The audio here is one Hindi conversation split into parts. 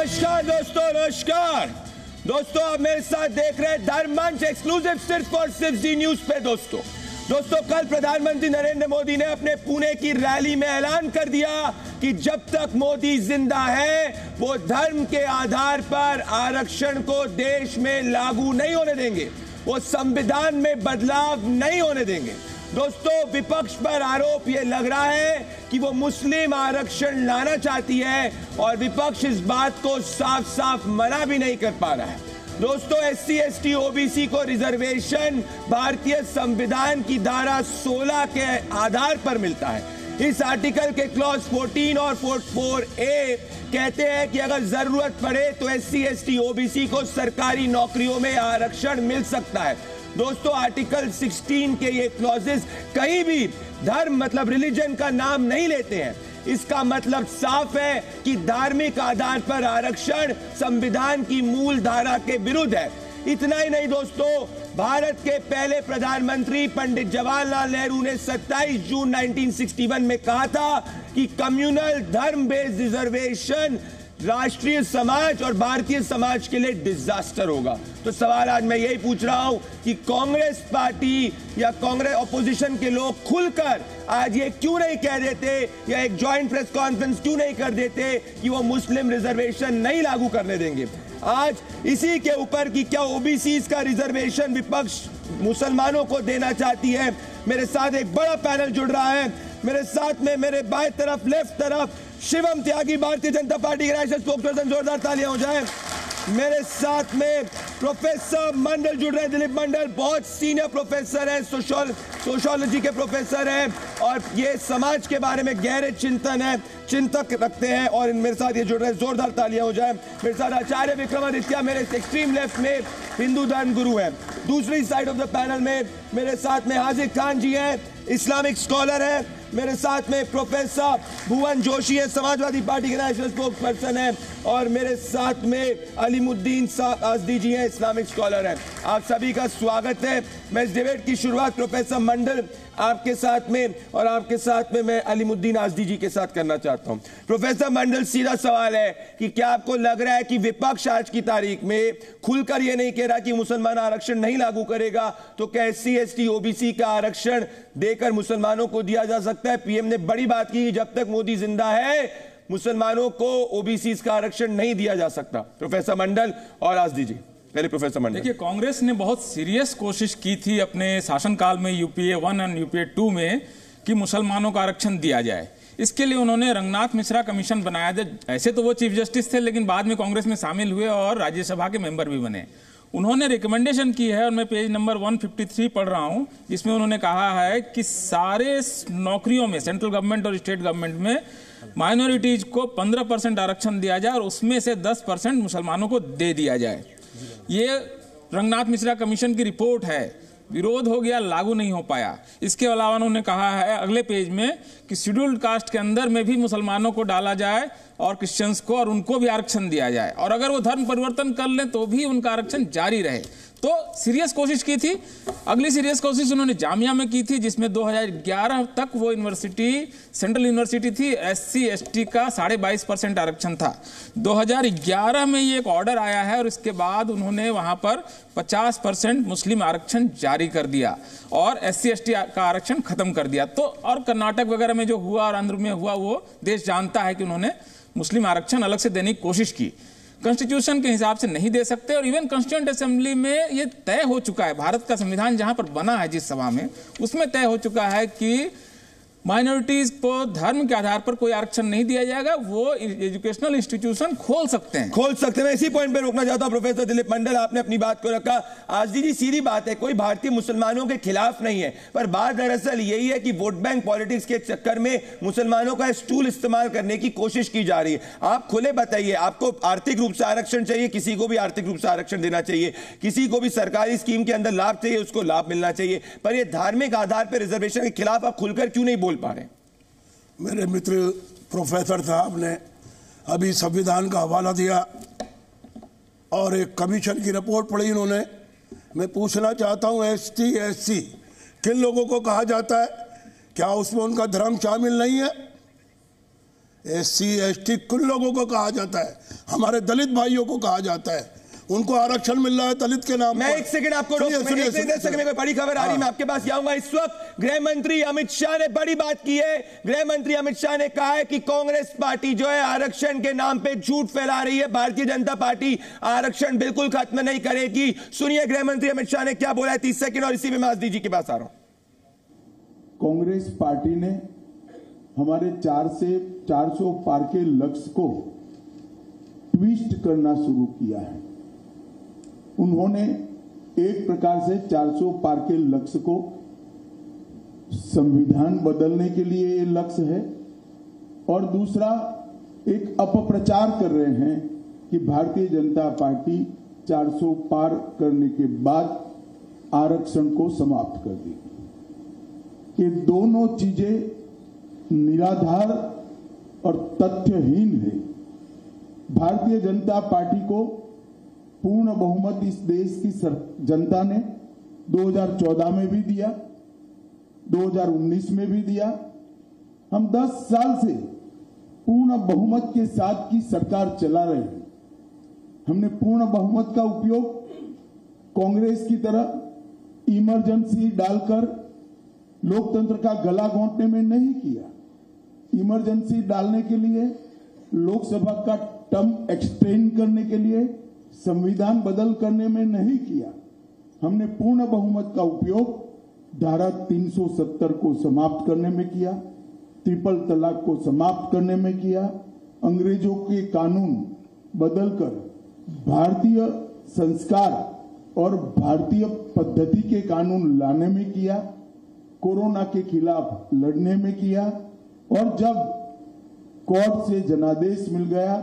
नमस्कार दोस्तों आप मेरे साथ देख रहे हैं धर्म मंच एक्सक्लूसिव सिर्फ और सिर्फ जी न्यूज पे। दोस्तों कल प्रधानमंत्री नरेंद्र मोदी ने अपने पुणे की रैली में ऐलान कर दिया कि जब तक मोदी जिंदा है वो धर्म के आधार पर आरक्षण को देश में लागू नहीं होने देंगे, वो संविधान में बदलाव नहीं होने देंगे। दोस्तों विपक्ष पर आरोप ये लग रहा है कि वो मुस्लिम आरक्षण लाना चाहती है और विपक्ष इस बात को साफ साफ मना भी नहीं कर पा रहा है। दोस्तों SC ST OBC को रिजर्वेशन भारतीय संविधान की धारा 16 के आधार पर मिलता है। इस आर्टिकल के क्लॉज 14 और 44A कहते हैं कि अगर जरूरत पड़े तो SC ST OBC को सरकारी नौकरियों में आरक्षण मिल सकता है। दोस्तों आर्टिकल 16 के ये क्लॉजेस कहीं भी धर्म मतलब रिलीजन का नाम नहीं लेते हैं। इसका मतलब साफ है कि धार्मिक आधार पर आरक्षण संविधान की मूल धारा के विरुद्ध है। इतना ही नहीं दोस्तों, भारत के पहले प्रधानमंत्री पंडित जवाहरलाल नेहरू ने 27 जून 1961 में कहा था कि कम्युनल धर्म बेस्ड रिजर्वेशन राष्ट्रीय समाज और भारतीय समाज के लिए डिजास्टर होगा। तो सवाल आज मैं यही पूछ रहा हूं कि कांग्रेस पार्टी या कांग्रेस ऑपोजिशन के लोग खुलकर आज ये क्यों नहीं कह देते या एक जॉइंट प्रेस कॉन्फ्रेंस क्यों नहीं कर देते कि वो मुस्लिम रिजर्वेशन नहीं लागू करने देंगे। आज इसी के ऊपर कि क्या ओबीसी का रिजर्वेशन विपक्ष मुसलमानों को देना चाहती है, मेरे साथ एक बड़ा पैनल जुड़ रहा है। मेरे साथ में मेरे बाएं तरफ लेफ्ट तरफ शिवम त्यागी भारतीय जनता पार्टी के नेशनल स्पोक्सपर्सन, जोरदार तालियां हो जाए। मेरे साथ में प्रोफेसर मंडल जुड़ रहे हैं, दिलीप मंडल, बहुत सीनियर प्रोफेसर हैं, सोशियोलॉजी के प्रोफेसर हैं और ये समाज के बारे में गहरे चिंतक रखते हैं और मेरे साथ ये जुड़ रहे हैं, जोरदार तालियां हो जाए। मेरे साथ आचार्य विक्रमादित्य मेरे एक्सट्रीम लेफ्ट में हिंदू धर्म गुरु हैं। दूसरी साइड ऑफ द पैनल में मेरे साथ में हाजिर खान जी हैं, इस्लामिक स्कॉलर हैं। मेरे साथ में प्रोफेसर भुवन जोशी है, समाजवादी पार्टी के नेशनल स्पोक्सपर्सन है और मेरे साथ में अलीमुद्दीन आज़दी जी हैं, इस्लामिक स्कॉलर हैं। आप सभी का स्वागत है। मैं इस डिबेट की शुरुआत प्रोफेसर मंडल आपके साथ में और आपके साथ में मैं अलीमुद्दीन आज़दी जी के साथ करना चाहता हूं। प्रोफेसर मंडल, सीधा सवाल है कि क्या आपको लग रहा है कि विपक्ष आज की तारीख में खुलकर यह नहीं कह रहा कि मुसलमान आरक्षण नहीं लागू करेगा, तो क्या SC ST OBC का आरक्षण देकर मुसलमानों को दिया जा सकता है? पीएम ने बड़ी बात की, जब तक मोदी जिंदा है मुसलमानों को OBC का आरक्षण नहीं दिया जा सकता। प्रोफेसर मंडल और आज़दी जी, पहले प्रोफेसर मंडल। देखिए, कांग्रेस ने बहुत सीरियस कोशिश की थी अपने शासनकाल में UPA 1 और UPA 2 में कि मुसलमानों का आरक्षण दिया जाए। इसके लिए उन्होंने रंगनाथ मिश्रा कमीशन बनाया था। ऐसे तो वो चीफ जस्टिस थे, लेकिन बाद में कांग्रेस में शामिल हुए और राज्यसभा के मेंबर भी बने। उन्होंने रिकमेंडेशन की है और मैं पेज नंबर 153 पढ़ रहा हूं, जिसमें उन्होंने कहा है कि सारे नौकरियों में सेंट्रल गवर्नमेंट और स्टेट गवर्नमेंट में माइनॉरिटीज को 15% आरक्षण दिया जाए और उसमें से 10% मुसलमानों को दे दिया जाए। ये रंगनाथ मिश्रा कमीशन की रिपोर्ट है। विरोध हो गया, लागू नहीं हो पाया। इसके अलावा उन्होंने कहा है अगले पेज में कि शेड्यूल्ड कास्ट के अंदर में भी मुसलमानों को डाला जाए और क्रिश्चियंस को, और उनको भी आरक्षण दिया जाए, और अगर वो धर्म परिवर्तन कर लें तो भी उनका आरक्षण जारी रहे। तो सीरियस कोशिश की थी। अगली सीरियस कोशिश उन्होंने जामिया में की थी, जिसमें 2011 तक वो यूनिवर्सिटी सेंट्रल यूनिवर्सिटी थी, SC ST का 22.5% आरक्षण था। 2011 में ये एक ऑर्डर आया है और इसके बाद उन्होंने वहां पर 50% मुस्लिम आरक्षण जारी कर दिया और SC ST का आरक्षण खत्म कर दिया। तो और कर्नाटक वगैरह में जो हुआ और आंध्र में हुआ वो देश जानता है कि उन्होंने मुस्लिम आरक्षण अलग से देने की कोशिश की। कॉन्स्टिट्यूशन के हिसाब से नहीं दे सकते और इवन कॉन्स्टिट्यूएंट असेंबली में ये तय हो चुका है, भारत का संविधान जहां पर बना है जिस सभा में, उसमें तय हो चुका है कि माइनॉरिटीज को धर्म के आधार पर कोई आरक्षण नहीं दिया जाएगा। वो एजुकेशनल इंस्टीट्यूशन खोल सकते हैं। मैं इसी पॉइंट पे रोकना चाहता हूं। प्रोफेसर दिलीप मंडल, आपने अपनी बात को रखा। आज़दी जी, सीधी बात है, कोई भारतीय मुसलमानों के खिलाफ नहीं है, पर बात दरअसल यही है कि वोट बैंक पॉलिटिक्स के चक्कर में मुसलमानों का स्टूल इस्तेमाल करने की कोशिश की जा रही है। आप खुले बताइए, आपको आर्थिक रूप से आरक्षण चाहिए, किसी को भी आर्थिक रूप से आरक्षण देना चाहिए, किसी को भी सरकारी स्कीम के अंदर लाभ चाहिए, उसको लाभ मिलना चाहिए, पर यह धार्मिक आधार पर रिजर्वेशन के खिलाफ आप खुलकर क्यों नहीं बोल पा रहे? मेरे मित्र प्रोफेसर साहब ने अभी संविधान का हवाला दिया और एक कमीशन की रिपोर्ट पढ़ी उन्होंने। मैं पूछना चाहता हूं, ST SC किन लोगों को कहा जाता है? क्या उसमें उनका धर्म शामिल नहीं है? SC ST कुल लोगों को कहा जाता है, हमारे दलित भाइयों को कहा जाता है, उनको आरक्षण मिल रहा है दलित के नाम। मैं एक सेकंड आपको कोई बड़ी खबर आ रही है, मैं आपके पास जाऊंगा। इस वक्त गृह मंत्री अमित शाह ने बड़ी बात की है। गृह मंत्री अमित शाह ने कहा है कि कांग्रेस पार्टी जो है आरक्षण के नाम पे झूठ फैला रही है। भारतीय जनता पार्टी आरक्षण बिल्कुल खत्म नहीं करेगी। सुनिए गृह मंत्री अमित शाह ने क्या बोला है, 30 सेकंड, और इसी में मैं आजदी जी के पास आ रहा हूं। कांग्रेस पार्टी ने हमारे 4 से 400 पार के लक्ष्य को ट्विस्ट करना शुरू किया है। उन्होंने एक प्रकार से 400 पार के लक्ष्य को संविधान बदलने के लिए ये लक्ष्य है, और दूसरा एक अपप्रचार कर रहे हैं कि भारतीय जनता पार्टी 400 पार करने के बाद आरक्षण को समाप्त कर देगी। ये दोनों चीजें निराधार और तथ्यहीन है। भारतीय जनता पार्टी को पूर्ण बहुमत इस देश की जनता ने 2014 में भी दिया, 2019 में भी दिया। हम 10 साल से पूर्ण बहुमत के साथ की सरकार चला रहे हैं। हमने पूर्ण बहुमत का उपयोग कांग्रेस की तरह इमरजेंसी डालकर लोकतंत्र का गला घोंटने में नहीं किया। इमरजेंसी डालने के लिए, लोकसभा का टर्म एक्सटेंड करने के लिए, संविधान बदल करने में नहीं किया। हमने पूर्ण बहुमत का उपयोग धारा 370 को समाप्त करने में किया, ट्रिपल तलाक को समाप्त करने में किया, अंग्रेजों के कानून बदलकर भारतीय संस्कार और भारतीय पद्धति के कानून लाने में किया, कोरोना के खिलाफ लड़ने में किया, और जब कोर्ट से जनादेश मिल गया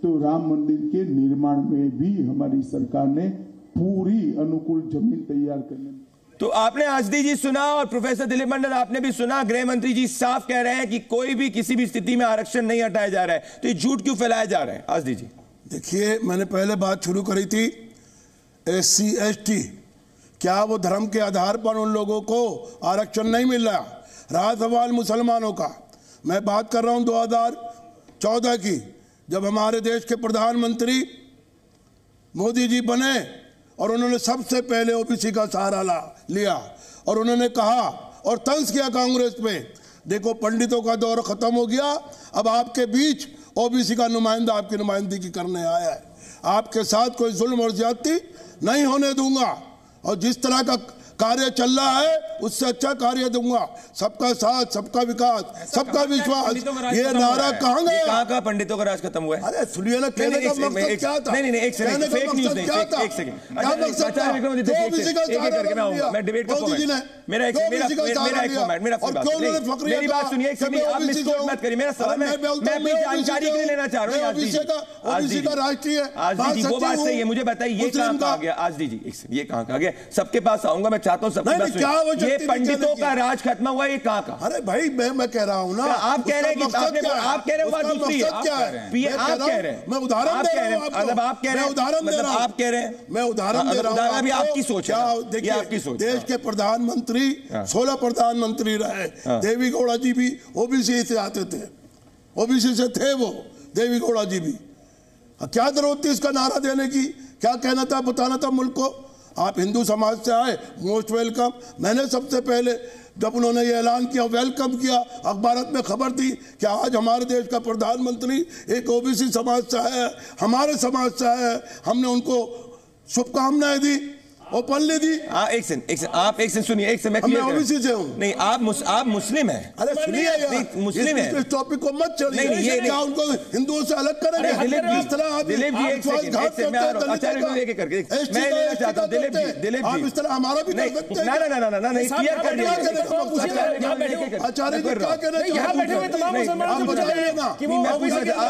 तो राम मंदिर के निर्माण में भी हमारी सरकार ने पूरी अनुकूल जमीन तैयार करने में। तो आपने आजदी जी सुना और प्रोफेसर दिलीप मंडल आपने भी सुना। गृह मंत्री जी साफ कह रहे हैं कि कोई भी किसी भी स्थिति में आरक्षण नहीं हटाया जा रहा है। तो ये झूठ क्यों फैलाया जा रहा है आजदी जी? देखिए, मैंने पहले बात शुरू करी थी SC ST, क्या वो धर्म के आधार पर उन लोगों को आरक्षण नहीं मिल रहा? रहा सवाल मुसलमानों का, मैं बात कर रहा हूं 2014 की, जब हमारे देश के प्रधानमंत्री मोदी जी बने और उन्होंने सबसे पहले OBC का सहारा लिया और उन्होंने कहा और तंज किया कांग्रेस पे, देखो पंडितों का दौर खत्म हो गया, अब आपके बीच OBC का नुमाइंदा आपकी नुमाइंदगी करने आया है, आपके साथ कोई जुल्म और ज्यादती नहीं होने दूंगा, और जिस तरह का कार्य चल रहा है उससे अच्छा कार्य दूंगा, सबका साथ, सबका विकास, सबका विश्वास, ये नारा कहां गया? कहां का पंडितों का राज खत्म हुआ है? अरे सुनिए ना, कहने का मकसद क्या था? नहीं, एक सेकंड, फेक न्यूज़ नहीं, एक सेकंड, क्या मकसद था? मैं डिबेट का मेरा एक फॉर्मेट, मेरी बात सुनिए, एक सेकंड, आप मिसकोट मत करिए, मेरा सवाल मैं अपनी जानकारी के लिए लेना चाह रहा हूं। ओबीसी का राष्ट्रीय, आजदी जी वो बात सही है, मुझे बताइए ये कहां कहा गया? आजदी जी एक सेकंड, ये कहां कहा गया? सबके पास आऊंगा, मैं चाहता हूं सबके पास। ये पंडितों का राज खत्म हुआ, ये कहां का? अरे भाई मैं कह रहा हूं ना, आप कह रहे हैं कि आप कह रहे हो बात दूसरी है, आप कह रहे हैं, मैं उदाहरण दे रहा हूं, मतलब आप कह रहे हैं, उदाहरण दे रहा हूं, आप कह रहे हैं, मैं उदाहरण दे रहा हूं। अभी आपकी सोच है, देखिए आपकी सोच। देश के प्रधानमंत्री 16 प्रधानमंत्री रहे, देवी गौड़ा जी भी OBC से आते थे, OBC से थे वो, देवी गौड़ा जी भी। क्या जरूरत थी इसका नारा देने की? क्या कहना था, बताना था मुल्क को? आप हिंदू समाज से आए, मोस्ट वेलकम। मैंने सबसे पहले जब उन्होंने ये ऐलान किया, वेलकम किया, अखबारत में खबर थी कि आज हमारे देश का प्रधानमंत्री एक OBC समाज से है, हमारे समाज से है, हमने उनको शुभकामनाएं दी, ओपनली दी। एक सेकंड, आप एक सेकंड सुनिए, एक सेकंड, मैं OBC से हूं। नहीं, आप मुस्लिम हैं। अरे सुनिए यार, मुस्लिम है, इस टॉपिक को मत चढ़िए। नहीं, क्या उनको हिंदुओं से अलग करेंगे? दिलीप जी, इस तरह आप दिलीप जी एक सेकंड, मैं लेके करके मैं लेना चाहता हूं। दिलीप जी, आप इस तरह हमारा भी कर सकते हैं। ना, नहीं, क्लियर कर दीजिए। आचार्य जी क्या कहना चाहते हैं? आप बताइए ना। आप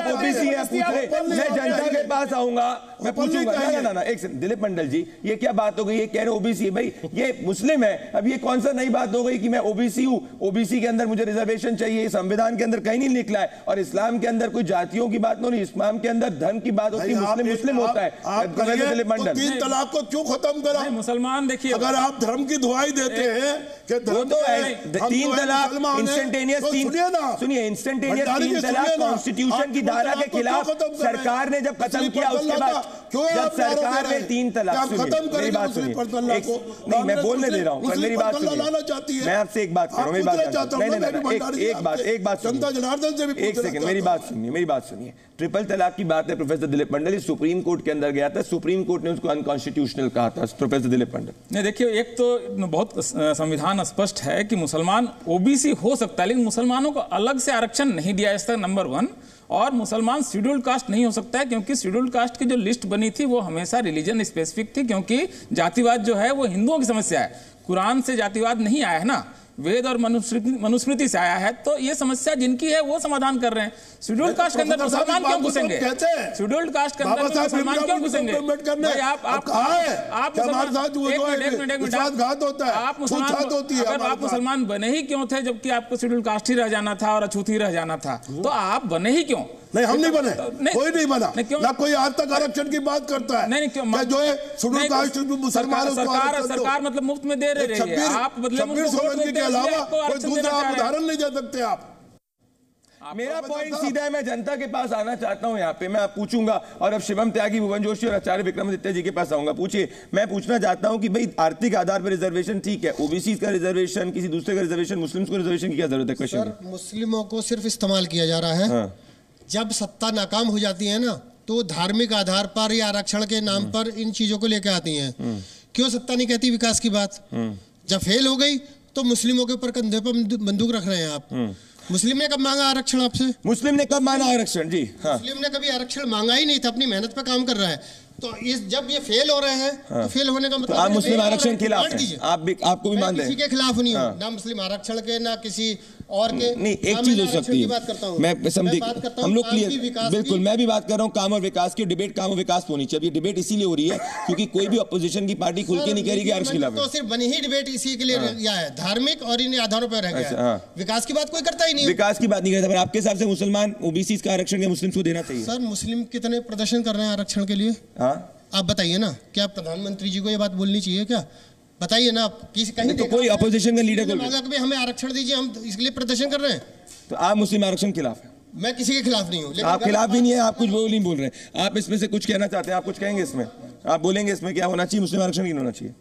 OBC हैं, पूछ रहे, मैं जनता के पास आऊंगा, मैं पूछूंगा। ना, एक सेकंड, दिलीप मंडल जी, ये क्या बात हो गई गई, ये कह रहे ओबीसी है। भाई ये मुस्लिम है, अब ये कौन सा नई बात हो गई कि मैं ओबीसी हूं, ओबीसी के अंदर मुझे रिजर्वेशन चाहिए? संविधान के अंदर कहीं नहीं निकला है। और इस्लाम के अंदर कोई जातियों की बात नहीं, इस्लाम के अंदर धर्म की बात होती है। मुस्लिम मुस्लिम होता है। तो 3 तलाक को क्यों खत्म करा? मुसलमान देखिए, अगर आप धर्म की दुहाई देते हैं कि वो तो 3 तलाक इंस्टेंटेनियस, सुनिए इंस्टेंटेनियस 3 तलाक कॉन्स्टिट्यूशन की धारा के खिलाफ सरकार ने जब खत्म किया, उसके बाद जब सरकार ने 3 तलाक, मेरी बात सुनिए, नहीं मैं बोलने दे रहा हूँ, मेरी बात सुनिए, मैं आपसे एक बात कर रहा हूँ, मेरी बात एक बात सुनिए, एक सेकंड, मेरी बात सुनिए। ट्रिपल तलाक की बात है professor Dilip Mandal, supreme court के अंदर गया था, सुप्रीम कोर्ट ने उसको अनकॉन्स्टिट्यूशनल कहा था। प्रोफेसर दिलीप मंडल, नहीं देखिए, एक तो बहुत संविधान स्पष्ट है कि मुसलमान ओबीसी हो सकता है, लेकिन मुसलमानों को अलग से आरक्षण नहीं दिया जाता, नंबर 1। और मुसलमान शेड्यूल्ड कास्ट नहीं हो सकता है, क्योंकि शेड्यूल्ड कास्ट की जो लिस्ट बनी थी वो हमेशा रिलीजन स्पेसिफिक थी, क्योंकि जातिवाद जो है वो हिंदुओं की समस्या है। कुरान से जातिवाद नहीं आया है ना, वेद और मनुस्मृति से आया है। तो ये समस्या जिनकी है वो समाधान कर रहे हैं। शेड्यूल्ड कास्ट के अंदर मुसलमान क्यों घुसेंगे? शेड्यूल्ड कास्ट के अंदर मुसलमान क्यों घुसेंगे? आप मुसलमान बने ही क्यों थे, जबकि आपको शेड्यूल्ड कास्ट ही रह जाना था और अछूत ही रह जाना था? तो आप बने ही क्यों? नहीं, हम नहीं बने, कोई नहीं बना, ना कोई आज तक आरक्षण की बात करता है। नहीं क्यों? जो है शेड्यूल्ड कास्ट मुसलमान, सरकार मतलब मुफ्त में दे रही है, आप बदले के अलावा कोई दूसरा उदाहरण नहीं दे सकते आप। मेरा पॉइंट सीधा है, मैं जनता के पास आना चाहता हूं। यहाँ पे मैं पूछूंगा, और अब शिवम त्यागी, भुवन जोशी और आचार्य विक्रमादित्य जी के पास आऊंगा। पूछिए, मैं पूछना चाहता हूं कि भाई आर्थिक आधार पर रिजर्वेशन ठीक है, ओबीसी का रिजर्वेशन, किसी दूसरे का रिजर्वेशन, मुस्लिम को रिजर्वेशन की क्या जरूरत है? क्वेश्चन, मुस्लिमों को सिर्फ इस्तेमाल किया जा रहा है। जब सत्ता नाकाम हो जाती है ना, तो धार्मिक आधार पर या आरक्षण के नाम पर इन चीजों को लेकर आती हैं। क्यों सत्ता नहीं कहती विकास की बात? जब फेल हो गई तो मुस्लिमों के ऊपर कंधे पर बंदूक रख रहे हैं आप। मुस्लिम ने कब मांगा आरक्षण आपसे? मुस्लिम ने कब मांगा आरक्षण? जी हाँ, मुस्लिम ने कभी आरक्षण मांगा ही नहीं था, अपनी मेहनत पे काम कर रहा है। तो जब ये फेल हो रहे हैं, तो फेल होने का मतलब, तो आप मुस्लिम आरक्षण खिलाफ हैं? आपको भी मान दें, किसी के खिलाफ नहीं हूं, ना मुस्लिम आरक्षण के, ना किसी और के। नहीं, एक चीज हो सकती है, मैं समझ, हम लोग क्लियर, बिल्कुल मैं भी बात कर रहा हूँ काम और विकास की। डिबेट काम और विकास होनी चाहिए। ये डिबेट इसीलिए हो रही है क्योंकि कोई भी अपोजिशन की पार्टी खुल के नहीं कह रही कि आरक्षण खिलाफ है। तो सिर्फ बनी ही डिबेट इसी के लिए यह है, धार्मिक और इन आधारों पर रह गया। विकास की बात कोई करता ही नहीं, विकास की बात नहीं करता। पर आपके हिसाब से मुसलमान ओबीसी का आरक्षण मुस्लिम को देना चाहिए? सर, मुस्लिम कितने प्रदर्शन कर रहे हैं आरक्षण के लिए? आप बताइए ना, क्या प्रधानमंत्री जी को ये बात बोलनी चाहिए? क्या बताइए ना, कहीं तो कोई अपोजिशन का लीडर को हमें आरक्षण दीजिए, हम इसके लिए प्रदर्शन कर रहे हैं। तो आप मुस्लिम आरक्षण खिलाफ है? मैं किसी के खिलाफ नहीं हूँ। आप खिलाफ भी नहीं है, आप कुछ वो नहीं बोल रहे हैं। आप इसमें से कुछ कहना चाहते हैं? आप कुछ कहेंगे इसमें? आप बोलेंगे इसमें क्या होना चाहिए? मुस्लिम आरक्षण क्यों होना चाहिए?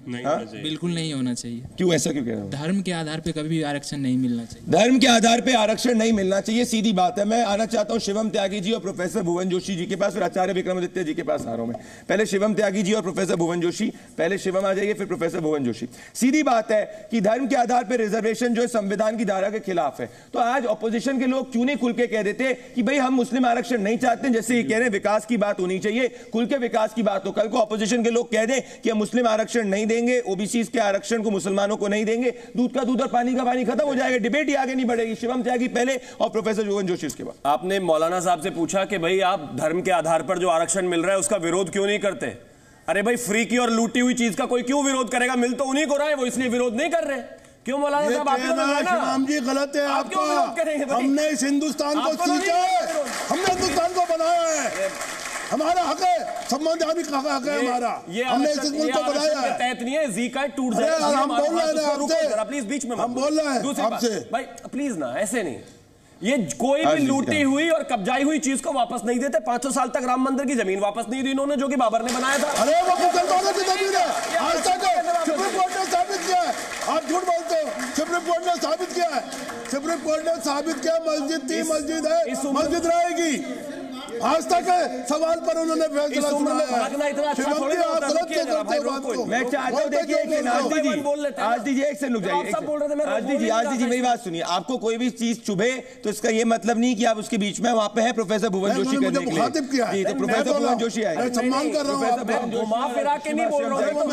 नहीं होना चाहिए, बिल्कुल नहीं होना चाहिए। क्यों, ऐसा क्यों कह रहे हो? धर्म के आधार पे कभी आरक्षण नहीं मिलना चाहिए। धर्म के आधार पे आरक्षण नहीं मिलना चाहिए, सीधी बात है। मैं आना चाहता हूं शिवम त्यागी जी और प्रोफेसर भुवन जोशी जी के पास, फिर आचार्य विक्रमादित्य जी के पास आ रहा हूं मैं। पहले शिवम त्यागी जी और प्रोफेसर भुवन जोशी, पहले शिवम आ जाइए, फिर प्रोफेसर भुवन जोशी। सीधी बात है कि धर्म के आधार पर रिजर्वेशन जो है संविधान की धारा के खिलाफ है। तो आज ऑपोजिशन के लोग क्यों नहीं खुल के कह देते कि भाई हम मुस्लिम आरक्षण नहीं चाहते, जैसे ये कह रहे हैं विकास की बात होनी चाहिए, खुल के विकास की बात हो। कल को ऑपोजिशन के लोग कह दें कि हम मुस्लिम आरक्षण नहीं देंगे, ओबीसी के आरक्षण को मुसलमानों को नहीं देंगे, दूध का दूध और पानी का पानी खत्म हो जाएगा, डिबेट ही आगे नहीं बढ़ेगी। शिवम त्यागी पहले और प्रोफेसर भुवन जोशी उसके बाद। आपने मौलाना साहब से पूछा कि भाई आप धर्म के आधार पर जो आरक्षण मिल रहा है उसका विरोध क्यों नहीं करते? अरे भाई, फ्री की और लूटी हुई चीज का कोई क्यों विरोध करेगा? मिल तो उन्हीं को रहा है, वो इसलिए विरोध नहीं कर रहे। क्यों मौलाना साहब? आप जी गलत है आपका। हमने इस हिंदुस्तान को सींचा है, हमने हिंदुस्तान को बनाया है, हमारा हक है, संवैधानिक हक है हमारा। हमने इस मुल्क को बनाया है, तहत नहीं है, जी का टूट जाएगा। हम बोल रहे हैं आपसे, प्लीज बीच में हम बोल रहे हैं आपसे भाई, प्लीज ना, ऐसे नहीं। ये कोई भी लूटी हुई और कब्जाई हुई चीज को वापस नहीं देते। 500 साल तक राम मंदिर की जमीन वापस नहीं दी इन्होंने, जो कि बाबर ने बनाया था। अरे वो मुसलमानों की जमीन है, आज तक सुप्रीम कोर्ट ने साबित किया है। आप झूठ बोलते हो, सुप्रीम कोर्ट ने साबित किया है, सुप्रीम कोर्ट ने साबित किया मस्जिद थी, मस्जिद है, मस्जिद रहेगी। आज तक सवाल पर उन्होंने फैसला सुनाया है। मैं चाहता हूं, देखिए आज दीजिए, एक से रुक जाइए, आज दीजिए मेरी बात सुनिए। आपको कोई भी चीज चुभे तो इसका ये मतलब नहीं कि आप उसके बीच में वहां पे है प्रोफेसर भुवन जोशी करने के लिए। तो प्रोफेसर भुवन जोशी आए, सम्मान कर रहा हूं, घुमा फिरा के नहीं बोल रहा हूं,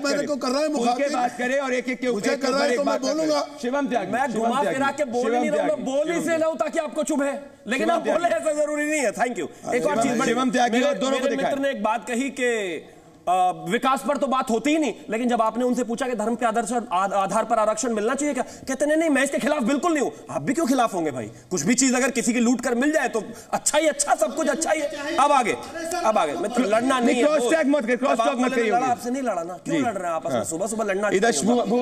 मेरे को कर रहा है बात करे और एक एक के ऊपर कर रहा है तो मैं बोलूंगा। शिवम त्यागी, मैं घुमा फिरा के बोल नहीं रहा हूं, मैं बोल ही से रहा हूं ताकि आपको चुभे, लेकिन आप बोले ऐसा जरूरी नहीं है। Thank you. एक और चीज, शिवम त्यागी और दोनों को मित्र ने एक बात कही कि विकास पर तो बात होती ही नहीं। लेकिन जब आपने उनसे पूछा कि धर्म के आधार पर आरक्षण मिलना चाहिए क्या, कहते नहीं मैं इसके खिलाफ बिल्कुल नहीं हूं। आप भी क्यों खिलाफ होंगे भाई? कुछ भी चीज अगर किसी की लूट कर मिल जाए तो अच्छा ही अच्छा, सब कुछ अच्छा ही है। अब आगे मैं तो लड़ना नहीं है, क्रॉस टैग मत करिए। आपसे नहीं लड़ा ना, क्यों लड़ रहे हैं आपस में? सुबह सुबह लड़ना।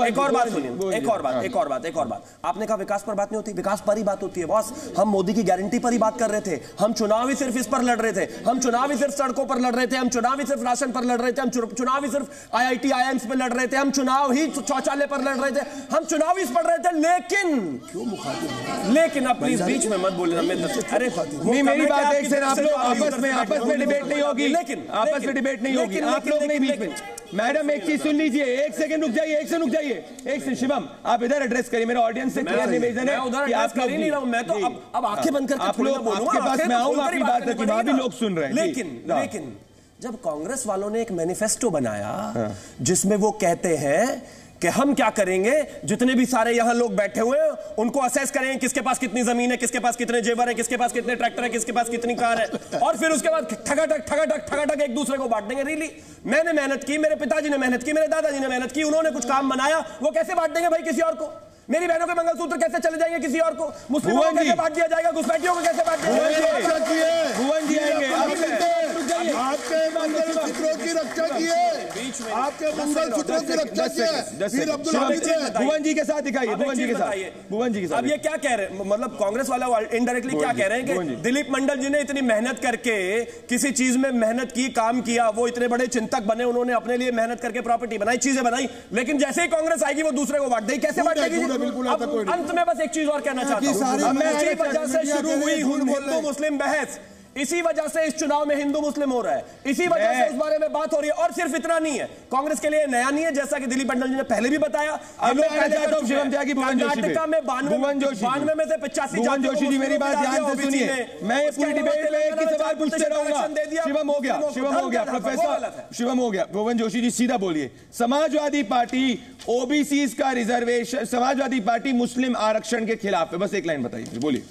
एक और बात सुनिए, एक और बात। आपने कहा विकास पर बात नहीं होती, विकास पर ही बात होती है बॉस। हम मोदी की गारंटी पर ही बात कर रहे थे, हम चुनाव ही सिर्फ इस पर लड़ रहे थे, हम चुनाव ही सिर्फ सड़कों पर लड़ रहे थे, हम चुनाव ही सिर्फ राशन पर लड़ रहे थे, हम चुनाव ही सिर्फ IIT IIMs पे लड़ रहे थे, हम चुनाव ही शौचालय पर लड़ रहे थे, हम चुनाव ही पढ़ रहे थे। लेकिन आप प्लीज बीच में मत बोलिए। अरे नहीं, मेरी बात एक से आप लोग आपस में डिबेट नहीं होगी, लेकिन आपस में डिबेट नहीं होगी, आप लोग नहीं बीच में। मैडम एक चीज सुन लीजिए, एक सेकंड रुक जाइए, एक सेकंड। शिवम आप इधर एड्रेस करिए, मेरा ऑडियंस से क्लियर निवेदन है कि आप कर ही नहीं रहा हूं। मैं तो अब आंखें बंद करके आप लोग, आपके पास मैं आऊंगा, आपकी बात है कि वहां भी लोग सुन रहे हैं। लेकिन जब कांग्रेस वालों ने एक मैनिफेस्टो बनाया जिसमें वो कहते हैं कि हम क्या करेंगे, जितने भी सारे यहां लोग बैठे हुए हैं उनको असेस करें, किसके पास कितनी जमीन है, किसके पास कितने जेवर है, किसके पास कितने ट्रैक्टर है, किसके पास कितनी कार है, और फिर उसके बाद ठगाठक एक दूसरे को बांट देंगे। रियली मैंने मेहनत की, मेरे पिताजी ने मेहनत की, मेरे दादाजी ने मेहनत की, उन्होंने कुछ काम बनाया, वो कैसे बांट देंगे भाई किसी और को? मेरी बहनों के मंगलसूत्र कैसे चले जाएंगे किसी और को? मुस्लिमों को कैसे बांट दिया जाएगा? घुसपैठियों को कैसे बांट दिया जाएगा? भुवन जी आएंगे, आपके मंगलसूत्रों की रक्षा की है, आपके मंगलसूत्रों की रक्षा की है। फिर अब्दुल हामिद भुवन जी के साथ दिखाइए, भुवन जी के साथ। अब ये क्या कह रहे हैं, मतलब कांग्रेस वाले इनडायरेक्टली क्या कह रहे हैं कि दिलीप मंडल जी ने इतनी मेहनत करके किसी चीज में मेहनत की, काम किया, वो इतने बड़े चिंतक बने, उन्होंने अपने लिए मेहनत करके प्रॉपर्टी बनाई, चीजें बनाई, लेकिन जैसे ही कांग्रेस आएगी वो दूसरे को बांट देगी। कैसे बांट देगी? अंत में बस एक चीज और कहना चाहता हूं, इसी वजह से शुरू हुई हिंदू मुस्लिम बहस, इसी वजह से इस चुनाव में हिंदू मुस्लिम हो रहा है, इसी वजह से उस बारे में बात हो रही है। और सिर्फ इतना नहीं है, कांग्रेस के लिए नया नहीं है, जैसा कि दिलीप मंडल जी ने पहले भी बताया। कर्नाटका में 92 में से 85 भुवन जोशी जी मेरी बात ध्यान से सुनिए, मैं पूरी डिबेट में एक ही सवाल पूछते रहूंगा। शिवम हो गया प्रोफेसर शिवम हो गया। भुवन जोशी जी सीधा बोलिए, समाजवादी पार्टी ओबीसी का रिजर्वेशन, समाजवादी पार्टी मुस्लिम आरक्षण के खिलाफ है, बस एक लाइन बताइए, बोलिए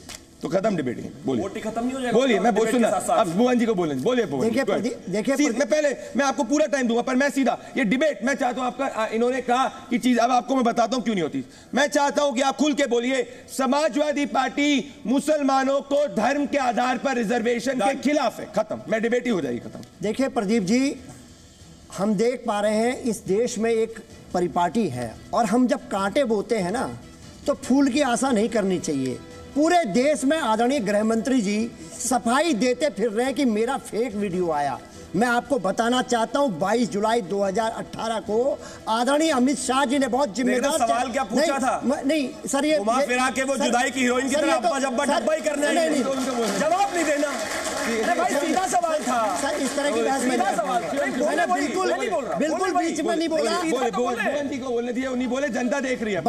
तो खत्म डिबेट, बोलिए खत्म नहीं हो जाएगा। बोलिए, मैं बोल सुना, अब भुवन जी को बोलिए भुवन जी। देखिए मैं आपको पूरा टाइम दूंगा, पर मैं सीधा ये डिबेट मैं चाहता हूं आपका, इन्होंने कहा कि चीज, अब आपको मैं बताता हूं क्यों नहीं होती। मैं चाहता हूं कि आप खुल के बोलिए, समाजवादी पार्टी मुसलमानों को धर्म के आधार पर रिजर्वेशन के खिलाफ है, खत्म, मैं डिबेट ही हो जाएगी खत्म। देखिए प्रदीप जी, हम देख पा रहे हैं इस देश में एक परिपाटी है, और हम जब कांटे बोते हैं ना तो फूल की आशा नहीं करनी चाहिए। पूरे देश में आदरणीय गृह मंत्री जी सफाई देते फिर रहे हैं कि मेरा फेक वीडियो आया। मैं आपको बताना चाहता हूं 22 जुलाई 2018 को आदरणीय अमित शाह जी ने बहुत जिम्मेदार सवाल क्या पूछा था? नहीं सर, ये फिरा के वो जुदाई की हीरोइन की तरह अब्बा जब्बा डब्बा ही करना है, जवाब नहीं देना। भाई सीधा सवाल था सर, इस तरह की बहस में मैंने बिल्कुल बीच में नहीं बोला। भुवन जी को बोलने दिए, नहीं बोले, जनता देख रही है।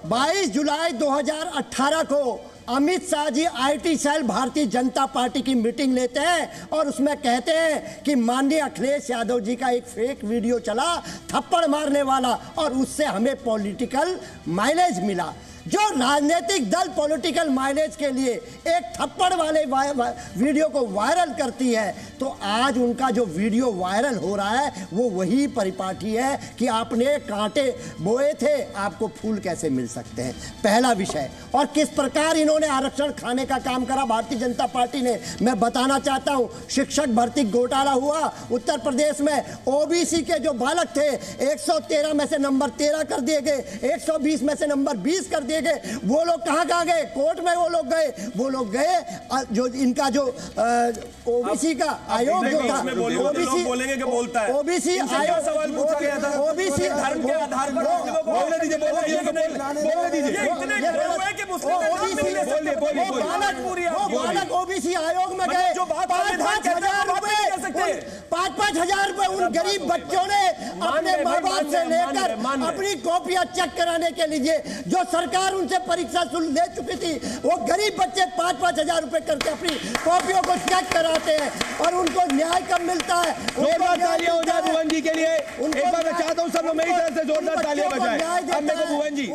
22 जुलाई 2018 को Amit Shah ji IT cell Bharatiya Janata party की मीटिंग लेते हैं और उसमें कहते हैं कि माननीय अखिलेश यादव जी का एक फेक वीडियो चला थप्पड़ मारने वाला, और उससे हमें पॉलिटिकल माइलेज मिला। जो राजनीतिक दल पॉलिटिकल माइलेज के लिए एक थप्पड़ वाले वीडियो को वायरल करती है, तो आज उनका जो वीडियो वायरल हो रहा है वो वही परिपाटी है कि आपने कांटे बोए थे, आपको फूल कैसे मिल सकते हैं, पहला विषय। और किस प्रकार इन्होंने आरक्षण खाने का काम करा भारतीय जनता पार्टी ने, मैं बताना चाहता हूं। शिक्षक भर्ती घोटाला हुआ उत्तर प्रदेश में, OBC के जो बालक थे 113 में से नंबर 13 कर दिए गए, 120 में से नंबर 20 कर दिए गए। वो लोग कहां गए? कोर्ट में वो लोग गए जो इनका जो OBC का आयोग जो था, OBC बोलेंगे कि बोलता है, OBC आयोग सवाल पूछा गया था, OBC धर्म के आधार पर बोलने दीजिए बालक OBC आयोग में गए, 5,000 रुपए उन गरीब बच्चों ने अपने माँ बाप से लेकर अपनी कॉपियां चेक कराने के लिए, जो सरकार उनसे परीक्षा शुल्क ले चुकी थी, वो गरीब बच्चे 5,000 रुपए करके अपनी कॉपियों को चेक कराते हैं, और उनको न्याय कब मिलता है? जोरदार तालियां हो जाए भुवन जी के लिए। एक बार मैं चाहता हूं सब लोग मेरी तरफ से जोरदार तालियां बजाएं। अब मेरे को भुवन जी।